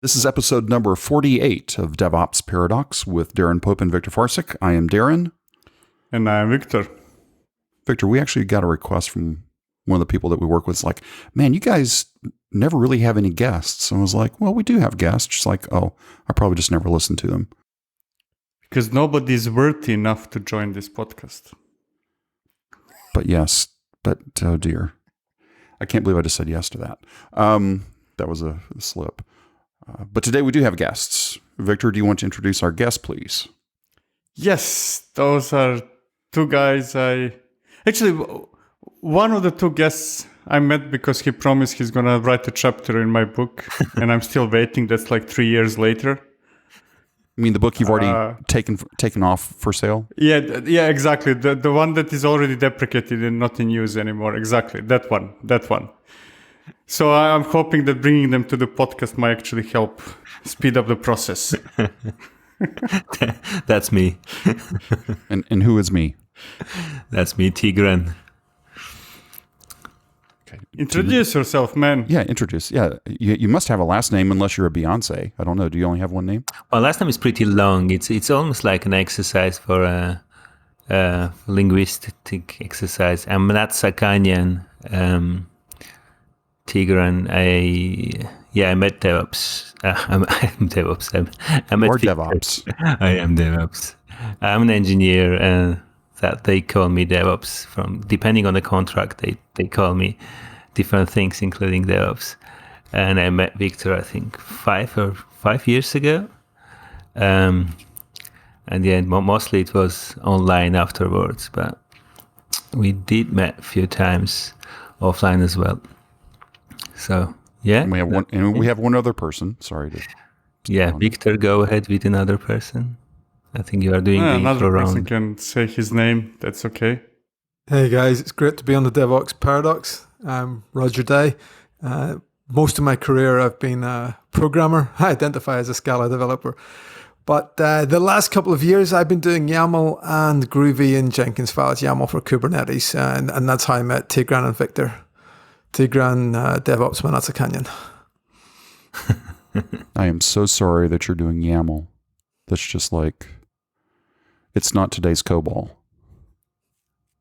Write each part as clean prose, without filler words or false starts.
This is episode number 48 of DevOps Paradox with Darren Pope and Victor Farsick. I am Darren. And I am Victor. Victor, we actually got a request from one of the people that we work with. It's like, man, you guys never really have any guests. And I was like, well, we do have guests. She's like, oh, I probably just never listened to them. Because nobody's worthy enough to join this podcast. But yes, oh dear. I can't believe I just said yes to that. That was a slip. But today we do have guests. Victor, do you want to introduce our guests, please? Yes, those are two guys Actually, one of the two guests I met because he promised he's going to write a chapter in my book, and I'm still waiting. That's like 3 years later. You mean the book you've already taken off for sale? Yeah, exactly. The one that is already deprecated and not in use anymore. Exactly, that one. So I'm hoping that bringing them to the podcast might actually help speed up the process. That's me. And who is me? That's me, Tigran. Okay. Introduce yourself, man. Yeah, introduce. Yeah, you must have a last name unless you're a Beyonce. I don't know. Do you only have one name? Well, last name is pretty long. It's almost like an exercise for a linguistic exercise. I'm not Sakanyan. Tigran, I met DevOps. I'm DevOps. I'm or DevOps. I am DevOps. I'm an engineer, and that they call me DevOps. From depending on the contract, they call me different things, including DevOps. And I met Victor, I think 5 years ago. And yeah, mostly it was online afterwards, but we did met a few times offline as well. So yeah, and we have one other person. Sorry to. Yeah, Victor, go ahead with another person. I think you are doing the another intro person round. can say his name. That's okay. Hey guys, it's great to be on the DevOps Paradox. I'm Roger Day. Most of my career I've been a programmer. I identify as a Scala developer. But the last couple of years I've been doing YAML and Groovy in Jenkins files, YAML for Kubernetes. And that's how I met Tigran and Victor. Tigran, DevOps Manatsa Canyon. I am so sorry that you're doing YAML. That's just like, it's not today's COBOL.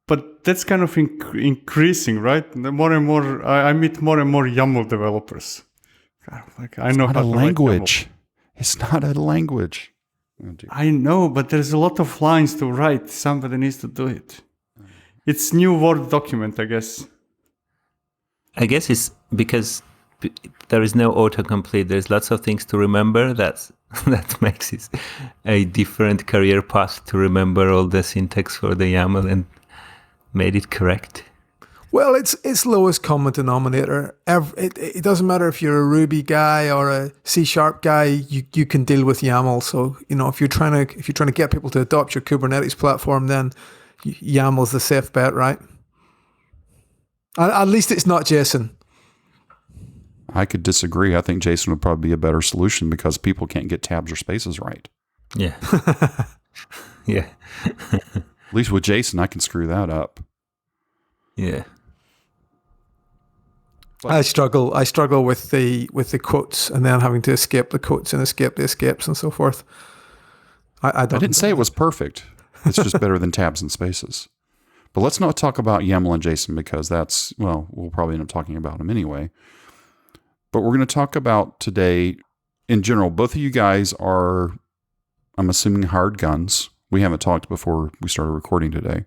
But that's kind of increasing, right? The more and more, I meet more and more YAML developers. Like, I know how to language. It's not a language. Oh, I know, but there's a lot of lines to write. Somebody needs to do it. It's new Word document, I guess. I guess it's because there is no autocomplete. There's lots of things to remember. That makes it a different career path to remember all the syntax for the YAML and made it correct. Well, it's lowest common denominator. It doesn't matter if you're a Ruby guy or a C# guy. You can deal with YAML. So if you're trying to get people to adopt your Kubernetes platform, then YAML's the safe bet, right? At least it's not JSON. I could disagree. I think JSON would probably be a better solution because people can't get tabs or spaces right. Yeah. Yeah. At least with JSON, I can screw that up. Yeah. I struggle with the quotes and then having to escape the quotes and escape the escapes and so forth. I didn't say it was perfect. It's just better than tabs and spaces. But let's not talk about YAML and JSON because we'll probably end up talking about them anyway. But we're going to talk about today, in general, both of you guys are, I'm assuming, hired guns. We haven't talked before we started recording today.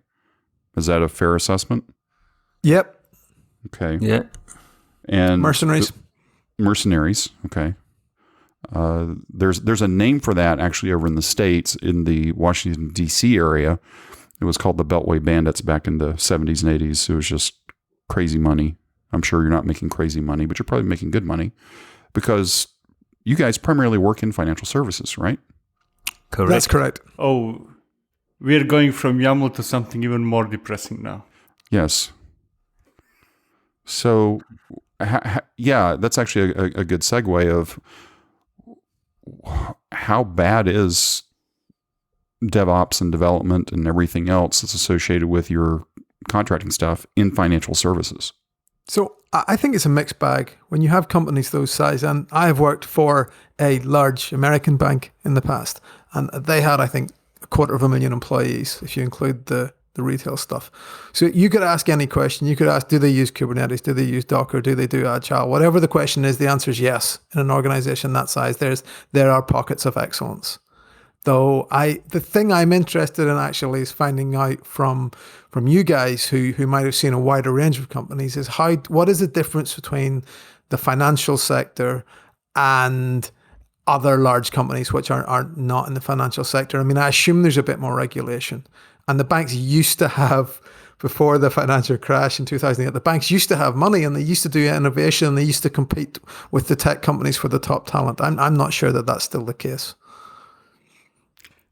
Is that a fair assessment? Yep. Okay. Yeah. And mercenaries. Mercenaries. Okay. There's a name for that actually over in the States in the Washington, D.C. area. It was called the Beltway Bandits back in the 70s and 80s. It was just crazy money. I'm sure you're not making crazy money, but you're probably making good money because you guys primarily work in financial services, right? Correct. That's correct. Oh, we're going from YAML to something even more depressing now. Yes. So, yeah, that's actually a good segue of how bad is DevOps and development and everything else that's associated with your contracting stuff in financial services. So I think it's a mixed bag. When you have companies those size, and I have worked for a large American bank in the past, and they had, I think, 250,000 employees, if you include the retail stuff. So you could ask any question. You could ask, do they use Kubernetes? Do they use Docker? Do they do Agile? Whatever the question is, the answer is yes. In an organization that size, there are pockets of excellence. Though the thing I'm interested in actually is finding out from you guys who might have seen a wider range of companies is what is the difference between the financial sector and other large companies which are not in the financial sector. I mean, I assume there's a bit more regulation. And the banks used to have, before the financial crash in 2008, the banks used to have money and they used to do innovation and they used to compete with the tech companies for the top talent. I'm not sure that that's still the case.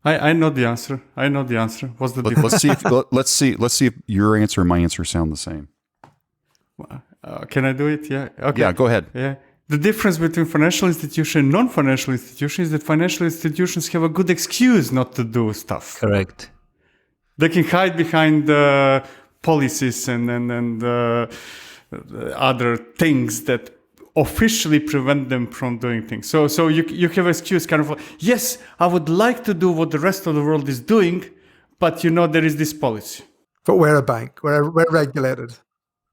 I know the answer. What's the difference? Let's see if your answer and my answer sound the same. Can I do it? Yeah. Okay. Yeah, go ahead. Yeah. The difference between financial institution and non-financial institutions is that financial institutions have a good excuse not to do stuff. Correct. They can hide behind policies and other things that officially prevent them from doing things. So you have an excuse kind of, yes, I would like to do what the rest of the world is doing, but there is this policy. But we're a bank. We're regulated.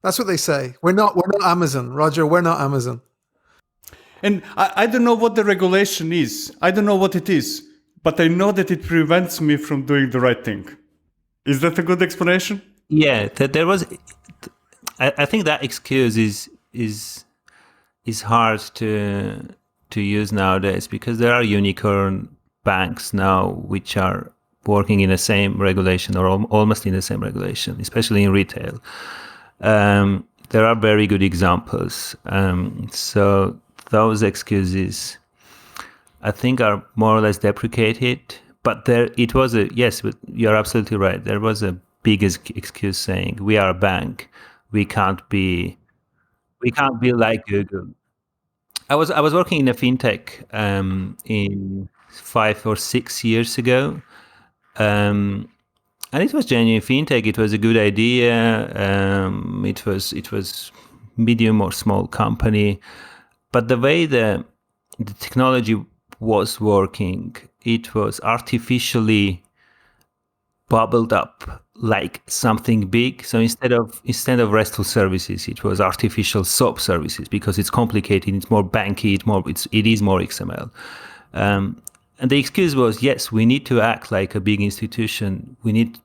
That's what they say. We're not Amazon, Roger. We're not Amazon. And I don't know what the regulation is. I don't know what it is, but I know that it prevents me from doing the right thing. Is that a good explanation? Yeah, there was. I think that excuse is hard to use nowadays because there are unicorn banks now which are working in the same regulation or almost in the same regulation, especially in retail. There are very good examples. So those excuses, I think, are more or less deprecated. But yes, you're absolutely right. There was a big excuse saying we are a bank, we can't be like Google. I was working in a fintech in 5 or 6 years ago, and it was genuine fintech. It was a good idea. It was medium or small company, but the way the technology was working, it was artificially bubbled up like something big. So instead of RESTful services, it was artificial SOAP services because it's complicated, it's more banky, it is more XML. And the excuse was, yes, we need to act like a big institution.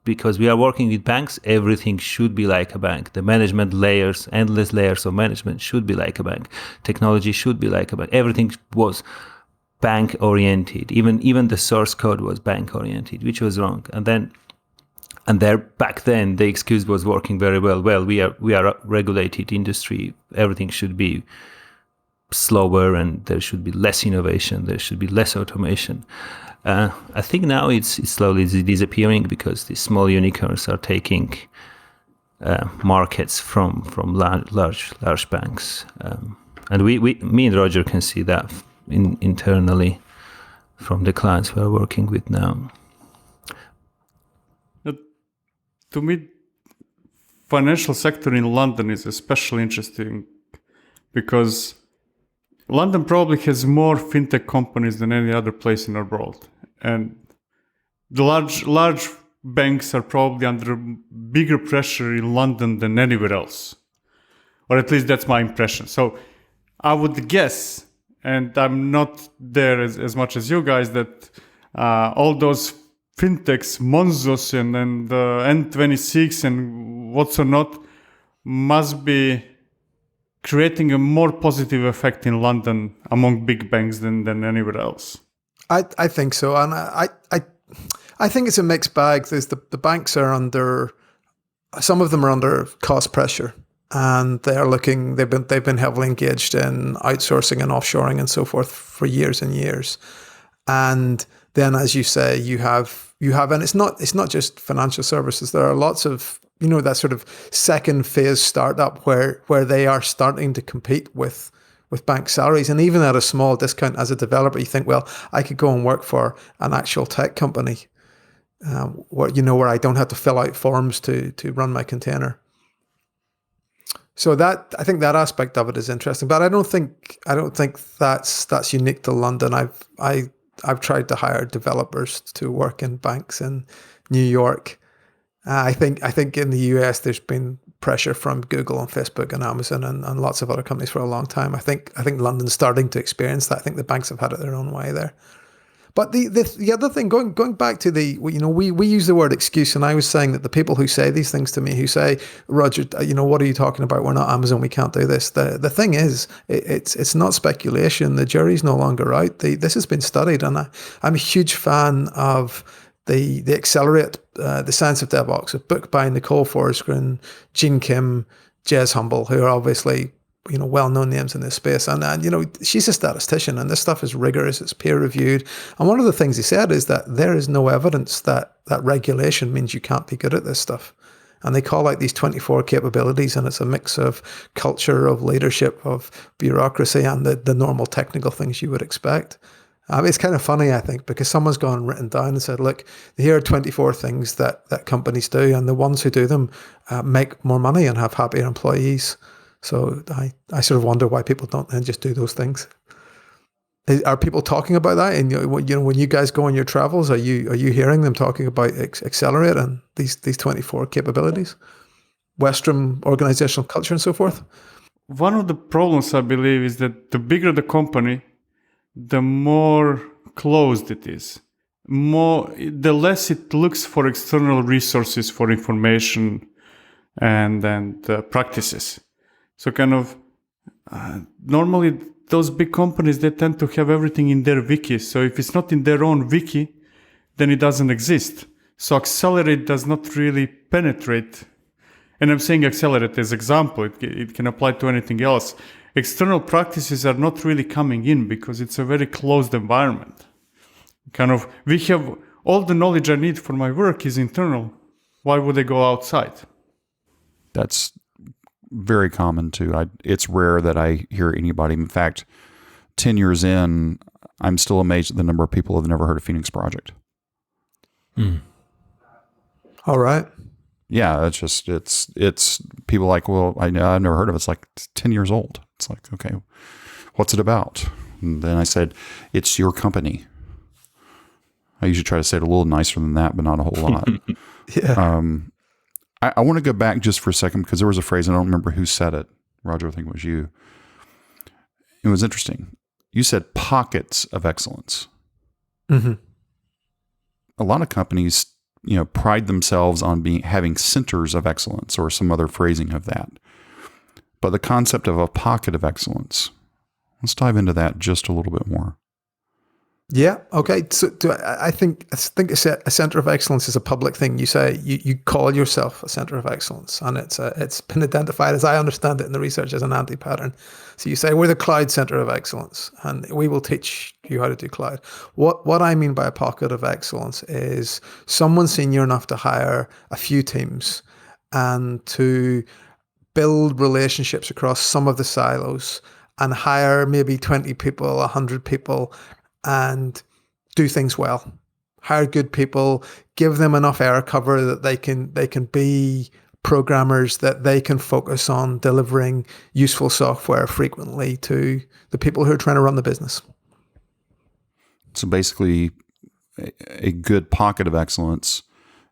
Because we are working with banks, everything should be like a bank. The management layers, endless layers of management should be like a bank. Technology should be like a bank. Everything was bank oriented. Even the source code was bank oriented, which was wrong. Back then the excuse was working very well. Well, we are a regulated industry. Everything should be slower and there should be less innovation. There should be less automation. I think now it's slowly disappearing because the small unicorns are taking markets from large banks. And me and Roger can see that internally from the clients we are working with now. To me, financial sector in London is especially interesting because London probably has more fintech companies than any other place in the world. And the large banks are probably under bigger pressure in London than anywhere else. Or at least that's my impression. So I would guess, and I'm not there as much as you guys, that all those fintechs, Monzos and N26 and what's or not, must be creating a more positive effect in London among big banks than anywhere else. I think so, and I think it's a mixed bag. There's the banks are under, some of them are under cost pressure, and they are looking. They've been heavily engaged in outsourcing and offshoring and so forth for years and years, and then, as you say, you have, and it's not just financial services. There are lots of, that sort of second phase startup where they are starting to compete with bank salaries, and even at a small discount as a developer, you think, well, I could go and work for an actual tech company, where I don't have to fill out forms to run my container. So that, I think that aspect of it is interesting, but I don't think that's unique to London. I've tried to hire developers to work in banks in New York. I think in the US there's been pressure from Google and Facebook and Amazon and lots of other companies for a long time. I think London's starting to experience that. I think the banks have had it their own way there. But the other thing, going back to we use the word excuse, and I was saying that the people who say these things to me, who say, Roger, what are you talking about? We're not Amazon, we can't do this. The thing is, it's not speculation. The jury's no longer out. This has been studied, and I'm a huge fan of the Accelerate, the Science of DevOps, a book by Nicole Forsgren, Gene Kim, Jez Humble, who are obviously well-known names in this space. And she's a statistician, and this stuff is rigorous, it's peer-reviewed. And one of the things he said is that there is no evidence that regulation means you can't be good at this stuff. And they call out these 24 capabilities, and it's a mix of culture, of leadership, of bureaucracy, and the normal technical things you would expect. It's kind of funny, I think, because someone's gone and written down and said, look, here are 24 things that companies do, and the ones who do them make more money and have happier employees. So I sort of wonder why people don't then just do those things. Are people talking about that? And when you guys go on your travels, are you hearing them talking about Accelerate and these 24 capabilities, Western organizational culture and so forth? One of the problems, I believe, is that the bigger the company, the more closed it is. The less it looks for external resources for information and practices. So kind of normally those big companies, they tend to have everything in their wiki. So if it's not in their own wiki, then it doesn't exist. So Accelerate does not really penetrate. And I'm saying Accelerate as example. It can apply to anything else. External practices are not really coming in because it's a very closed environment. Kind of, we have all the knowledge I need for my work is internal. Why would I go outside? That's very common too. It's rare that I hear anybody. In fact, 10 years in, I'm still amazed at the number of people who have never heard of Phoenix Project. All right. Yeah, it's people like, well, I've never heard of it. It's like 10 years old. It's like, okay, what's it about? And then I said, it's your company. I usually try to say it a little nicer than that, but not a whole lot. Yeah. I want to go back just for a second because there was a phrase, and I don't remember who said it. Roger, I think it was you. It was interesting. You said pockets of excellence. Mm-hmm. A lot of companies, pride themselves on having centers of excellence or some other phrasing of that. But the concept of a pocket of excellence, let's dive into that just a little bit more. Yeah. Okay. So I think a center of excellence is a public thing. You say you call yourself a center of excellence, and it's been identified, as I understand it in the research, as an anti-pattern. So you say we're the cloud center of excellence, and we will teach you how to do cloud. What I mean by a pocket of excellence is someone senior enough to hire a few teams and to build relationships across some of the silos and hire maybe 20 people, 100 people, and do things well. Hire good people, give them enough air cover that they can be programmers, that they can focus on delivering useful software frequently to the people who are trying to run the business. So basically, a good pocket of excellence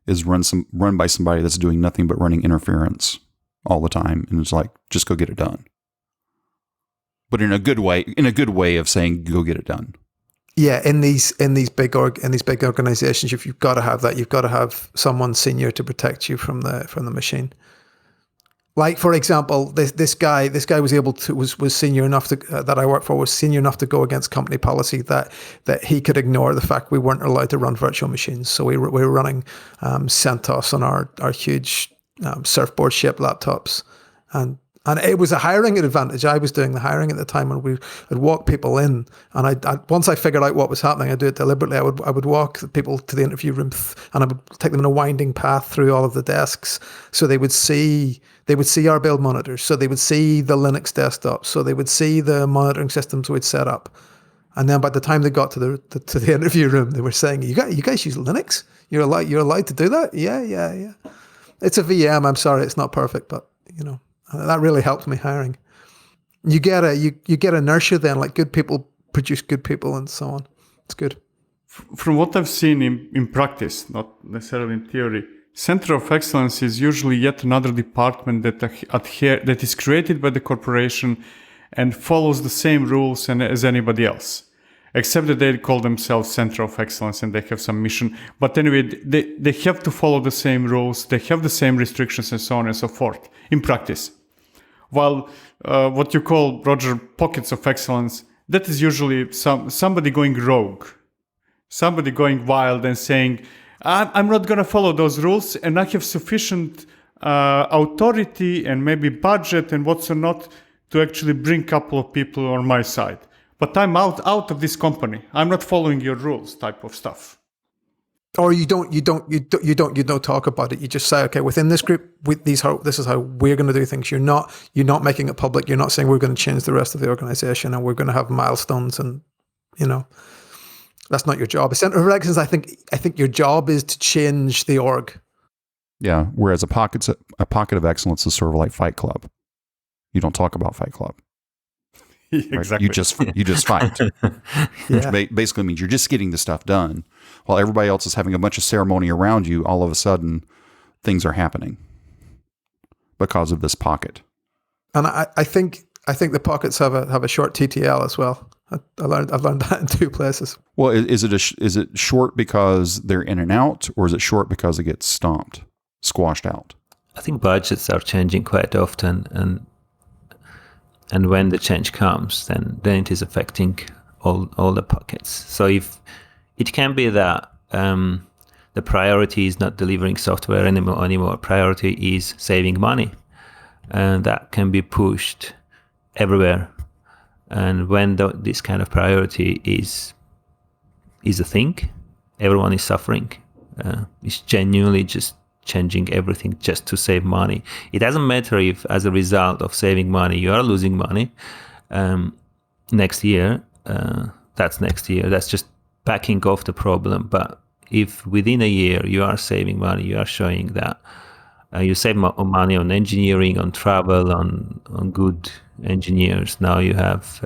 is run by somebody that's doing nothing but running interference all the time, and it's like, just go get it done. But in a good way of saying, go get it done. Yeah, in these big organizations, you've got to have that. You've got to have someone senior to protect you from the machine. Like, for example, this guy was senior enough to that I worked for was senior enough to go against company policy that he could ignore the fact we weren't allowed to run virtual machines. So we were running CentOS on our huge surfboard shaped laptops, and it was a hiring advantage. I was doing the hiring at the time, and I'd walk people in, and I once I figured out what was happening, I'd do it deliberately. I would walk people to the interview room, and I would take them in a winding path through all of the desks, so they would see our build monitors, so they would see the Linux desktops, so they would see the monitoring systems we'd set up, and then by the time they got to the interview room, they were saying, "You guys use Linux? You're allowed to do that? Yeah. It's a VM. I'm sorry, it's not perfect, but That really helped me hiring. You get inertia then, like good people produce good people and so on. It's good. From what I've seen in practice, not necessarily in theory, Center of Excellence is usually yet another department that is created by the corporation and follows the same rules as anybody else, except that they call themselves Center of Excellence and they have some mission. But anyway, they have to follow the same rules, they have the same restrictions and so on and so forth in practice. While what you call, Roger, pockets of excellence, that is usually somebody going rogue, somebody going wild and saying, I'm not going to follow those rules and I have sufficient authority and maybe budget and what's not to actually bring a couple of people on my side. But I'm out of this company. I'm not following your rules type of stuff. Or you don't talk about it. You just say, okay, within this group, this is how we're going to do things. You're not making it public. You're not saying we're going to change the rest of the organization and we're going to have milestones and, that's not your job. A Center of Excellence, I think your job is to change the org. Yeah. Whereas a pocket of excellence is sort of like Fight Club. You don't talk about Fight Club. Exactly. Right? You just fight. Which basically means you're just getting the stuff done while everybody else is having a bunch of ceremony around you. All of a sudden, things are happening because of this pocket. And I think the pockets have a short TTL as well. I've learned that in 2 places. Well, is it short because they're in and out, or is it short because it gets squashed out? I think budgets are changing quite often, and when the change comes, then it is affecting all the pockets. So if it can be that the priority is not delivering software anymore, priority is saving money, and that can be pushed everywhere. And when this kind of priority is a thing, everyone is suffering. It's genuinely just changing everything just to save money. It doesn't matter if as a result of saving money you are losing money next year. That's next year. That's just backing off the problem. But if within a year you are saving money, you are showing that you save money on engineering, on travel, on good engineers. Now you have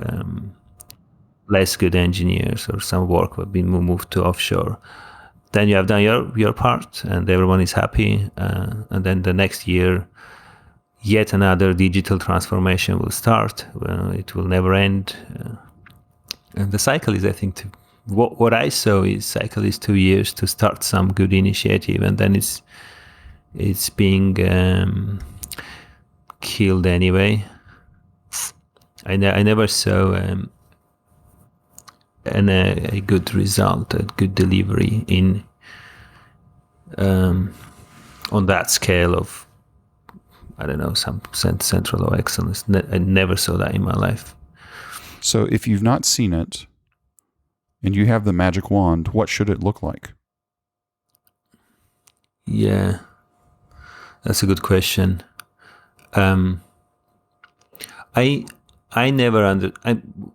less good engineers, or some work will be moved to offshore. Then you have done your part and everyone is happy. And then the next year, yet another digital transformation will start. It will never end. And the cycle is, I think, what I saw is cycle is 2 years to start some good initiative, and then it's being killed anyway. I never saw a good result, a good delivery in on that scale of, I don't know, some central of excellence. I never saw that in my life. So if you've not seen it and you have the magic wand, what should it look like? Yeah, that's a good question. I never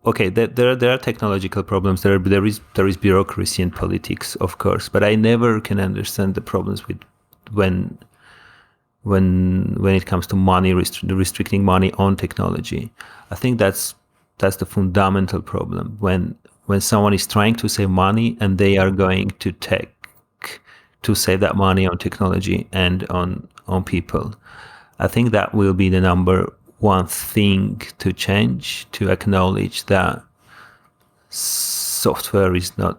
okay, there are technological problems. There is bureaucracy and politics, of course, but I never can understand the problems with when it comes to money, restricting money on technology. I think that's the fundamental problem. When someone is trying to save money and they are going to save that money on technology and on people, I think that will be the number one thing to change, to acknowledge that software is not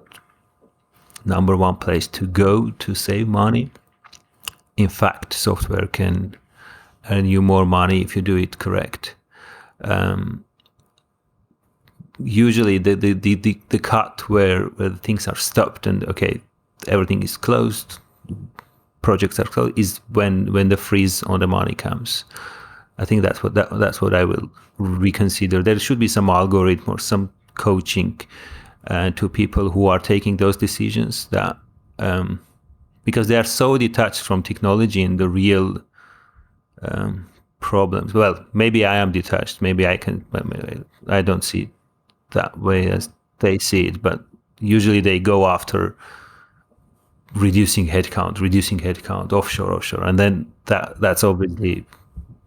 number one place to go to save money. In fact, software can earn you more money if you do it correct. Usually the cut where things are stopped and okay, everything is closed, projects are closed, is when the freeze on the money comes. I think that's what I will reconsider. There should be some algorithm or some coaching to people who are taking those decisions, that because they are so detached from technology and the real problems. Well, maybe I am detached. Maybe I don't see it that way as they see it. But usually they go after reducing headcount, offshore, and then that's obviously,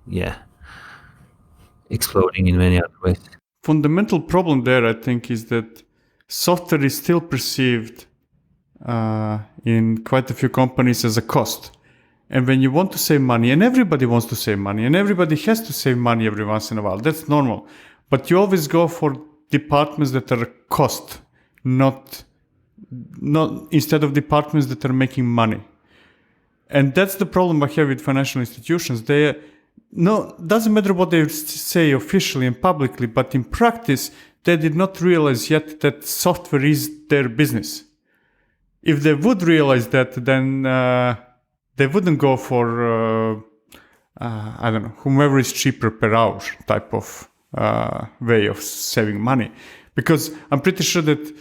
yeah. exploding in many other ways. Fundamental problem there, I think, is that software is still perceived in quite a few companies as a cost. And when you want to save money, and everybody wants to save money, and everybody has to save money every once in a while, that's normal. But you always go for departments that are a cost, not instead of departments that are making money. And that's the problem I have with financial institutions. Doesn't matter what they say officially and publicly, but in practice, they did not realize yet that software is their business. If they would realize that, then they wouldn't go for, I don't know, whomever is cheaper per hour type of way of saving money. Because I'm pretty sure that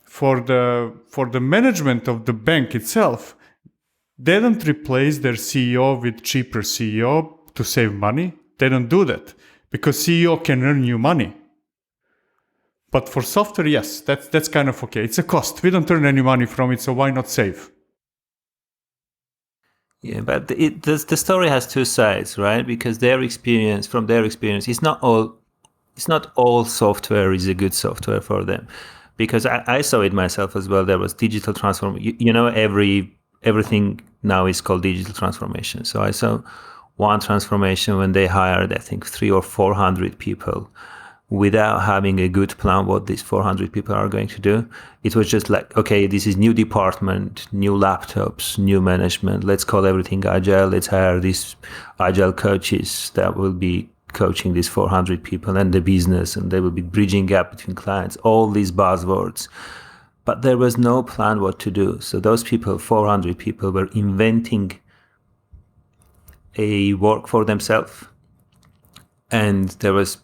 for the management of the bank itself, they don't replace their CEO with cheaper CEO to save money. They don't do that because CEO can earn you money. But for software, yes, that's kind of okay. It's a cost. We don't earn any money from it, so why not save? Yeah, but the story has two sides, right? Because from their experience, it's not all software is a good software for them. Because I saw it myself as well. There was digital transformation. Everything now is called digital transformation. So I saw one transformation when they hired, I think, 300 or 400 people without having a good plan what these 400 people are going to do. It was just like, okay, this is new department, new laptops, new management. Let's call everything agile. Let's hire these agile coaches that will be coaching these 400 people and the business, and they will be bridging gap between clients, all these buzzwords. But there was no plan what to do. So those people, 400 people, were inventing a work for themselves. And there was,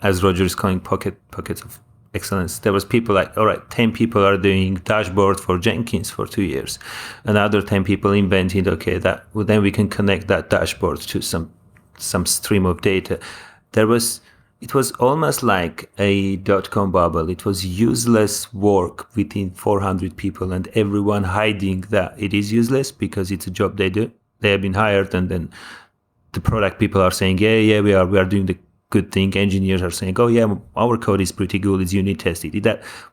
as Roger is calling, pockets of excellence. There was people like, all right, 10 people are doing dashboard for Jenkins for 2 years. Another 10 people invented, okay, then we can connect that dashboard to some stream of data. It was almost like a .com bubble. It was useless work within 400 people and everyone hiding that it is useless because it's a job they do. They have been hired, and then the product people are saying, yeah, we are doing the good thing. Engineers are saying, oh yeah, our code is pretty good. It's unit tested.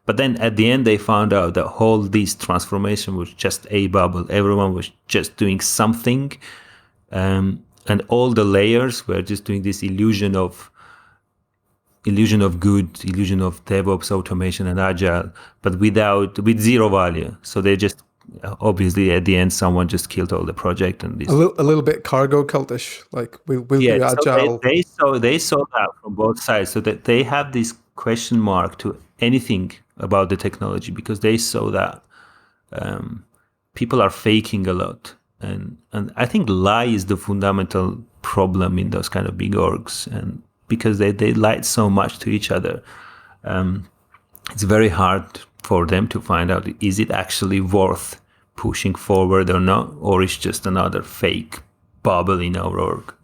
But then at the end, they found out that whole this transformation was just a bubble. Everyone was just doing something. And all the layers were just doing this illusion of good, illusion of DevOps, automation, and agile, but with zero value. So they just, obviously at the end, someone just killed all the project. And this, a little bit cargo cultish, like we'll do agile. So they saw that from both sides, so that they have this question mark to anything about the technology, because they saw that people are faking a lot. And I think lie is the fundamental problem in those kind of big orgs, and because they lied so much to each other, it's very hard for them to find out, is it actually worth pushing forward or not, or is just another fake bubble in our org.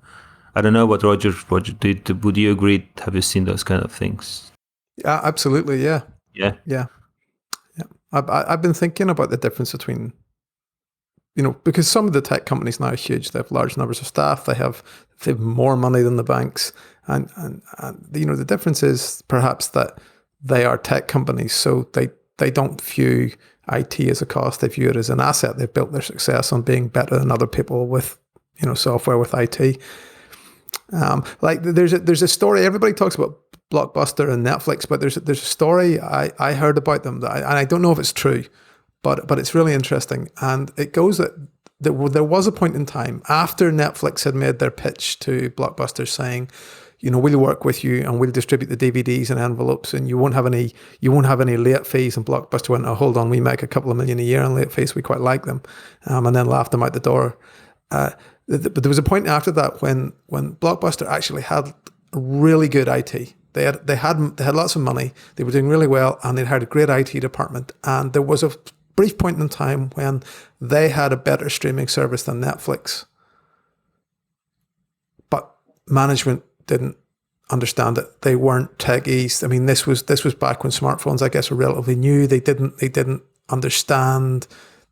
I don't know what Roger did. Would you agree? Have you seen those kind of things? Yeah, absolutely. Yeah. Yeah. I've been thinking about the difference between, because some of the tech companies now are huge. They have large numbers of staff. They have more money than the banks. And the difference is perhaps that they are tech companies, so they don't view IT as a cost. They view it as an asset. They've built their success on being better than other people with, software, with IT. Like there's a story. Everybody talks about Blockbuster and Netflix, but there's a story I heard about them and I don't know if it's true, but it's really interesting. And it goes that there was a point in time after Netflix had made their pitch to Blockbuster saying, we'll work with you and we'll distribute the DVDs in envelopes and you won't have any late fees. And Blockbuster went, oh, hold on, we make a couple of million a year on late fees. We quite like them. And then laughed them out the door. But there was a point after that when Blockbuster actually had really good IT. They had lots of money. They were doing really well, and they had a great IT department. And there was a brief point in time when they had a better streaming service than Netflix, but management didn't understand it. They weren't techies. I mean, this was back when smartphones, I guess, were relatively new. They didn't understand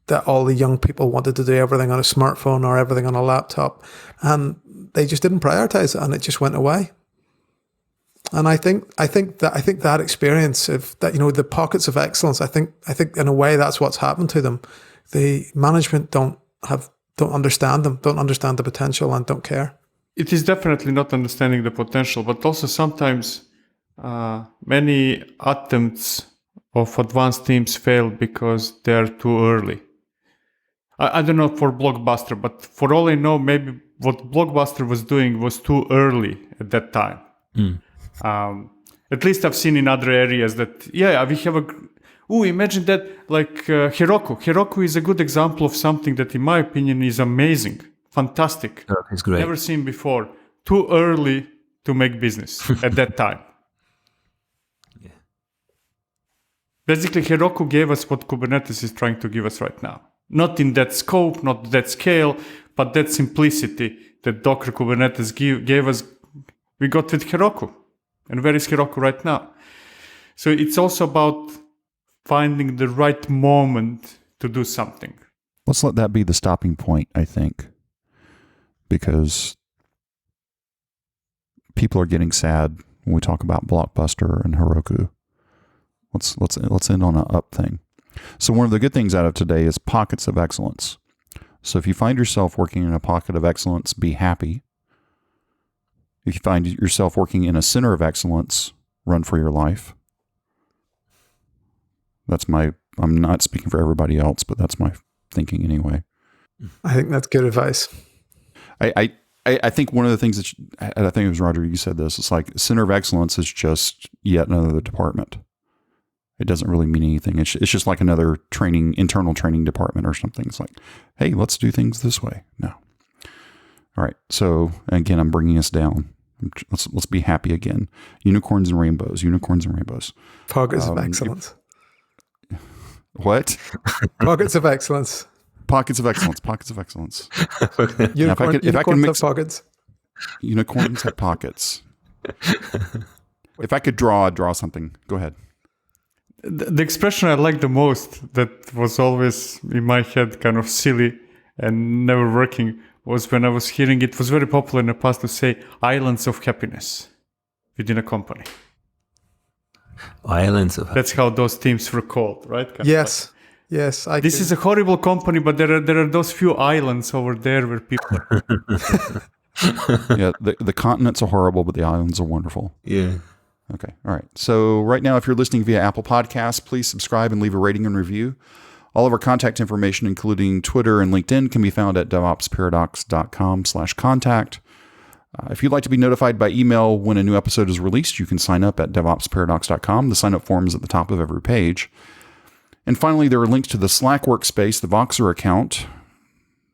that all the young people wanted to do everything on a smartphone or everything on a laptop, and they just didn't prioritize it, and it just went away. And I think that experience of that, the pockets of excellence, I think in a way that's what's happened to them. The management don't understand them, don't understand the potential, and don't care. It is definitely not understanding the potential, but also sometimes many attempts of advanced teams fail because they're too early. I don't know for Blockbuster, but for all I know, maybe what Blockbuster was doing was too early at that time. At least I've seen in other areas that, we have imagine that like Heroku. Heroku is a good example of something that, in my opinion, is amazing, fantastic. It's great. Never seen before. Too early to make business at that time. Yeah. Basically, Heroku gave us what Kubernetes is trying to give us right now. Not in that scope, not that scale, but that simplicity that Docker Kubernetes gave us, we got with Heroku. And where is Heroku right now? So it's also about finding the right moment to do something. Let's let that be the stopping point, I think, because people are getting sad when we talk about Blockbuster and Heroku. Let's end on an up thing. So one of the good things out of today is pockets of excellence. So if you find yourself working in a pocket of excellence, be happy. If you find yourself working in a center of excellence, run for your life. I'm not speaking for everybody else, but that's my thinking anyway. I think that's good advice. I think one of the things I think it was Roger, you said this, it's like center of excellence is just yet another department. It doesn't really mean anything. It's just like another internal training department or something. It's like, hey, let's do things this way. No. All right. So again, I'm bringing us down. Let's be happy again. Unicorns and rainbows. Pockets of excellence. What? Pockets of excellence. Pockets of excellence. If I can mix pockets. Unicorns have pockets. If I could draw something. Go ahead. The expression I like the most, that was always in my head kind of silly and never working, was when I was hearing it was very popular in the past to say islands of happiness within a company. Islands of That's how those teams were called, right? Yes. This is a horrible company, but there are those few islands over there where people are. Yeah, the continents are horrible, but the islands are wonderful. Yeah. Okay. All right. So right now, if you're listening via Apple Podcasts, please subscribe and leave a rating and review. All of our contact information, including Twitter and LinkedIn, can be found at devopsparadox.com/contact. If you'd like to be notified by email when a new episode is released, you can sign up at devopsparadox.com. The sign-up form is at the top of every page. And finally, there are links to the Slack workspace, the Voxer account,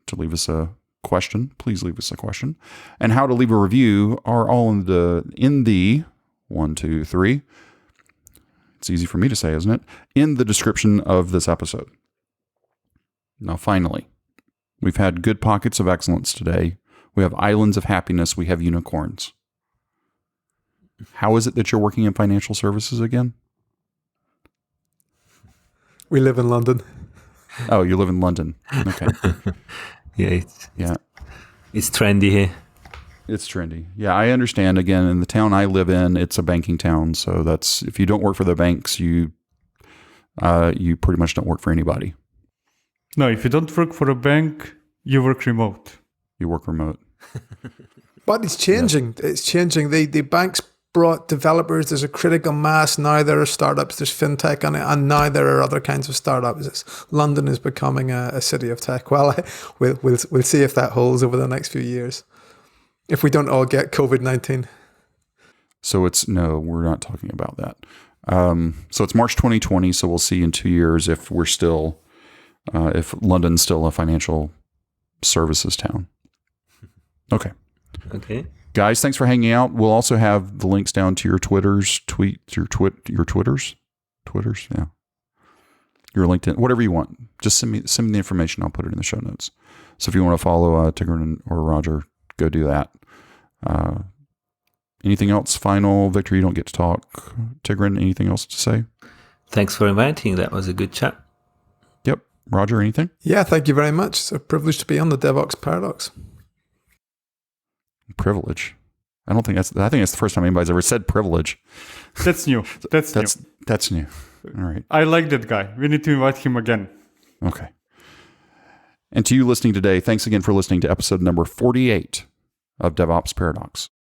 to leave us a question. Please leave us a question. And how to leave a review are all in the 1, 2, 3. It's easy for me to say, isn't it? In the description of this episode. Now, finally, we've had good pockets of excellence today. We have islands of happiness. We have unicorns. How is it that you're working in financial services again? We live in London. Oh, you live in London. Okay. It's trendy here. It's trendy. Yeah, I understand. Again, in the town I live in, it's a banking town. So that's, if you don't work for the banks, you pretty much don't work for anybody. No, if you don't work for a bank, you work remote. You work remote. But it's changing. Yeah. It's changing. The banks brought developers. There's a critical mass. Now there are startups. There's fintech on it. And now there are other kinds of startups. London is becoming a city of tech. Well, we'll see if that holds over the next few years. If we don't all get COVID-19. So we're not talking about that. So it's March 2020. So we'll see in 2 years if we're still, if London's still a financial services town. Okay. Guys, thanks for hanging out. We'll also have the links down to your Twitters, your Twitters, yeah. Your LinkedIn, whatever you want. Just send me the information. I'll put it in the show notes. So if you want to follow Tigran or Roger, go do that. Anything else final? Victor, you don't get to talk. Tigran, anything else to say? Thanks for inviting. That was a good chat. Yep. Roger, anything? Yeah, thank you very much. It's a privilege to be on the DevOps Paradox. Privilege. I think it's the first time anybody's ever said privilege. That's new. That's new. All right. I like that guy. We need to invite him again. Okay. And to you listening today, thanks again for listening to episode number 48 of DevOps Paradox.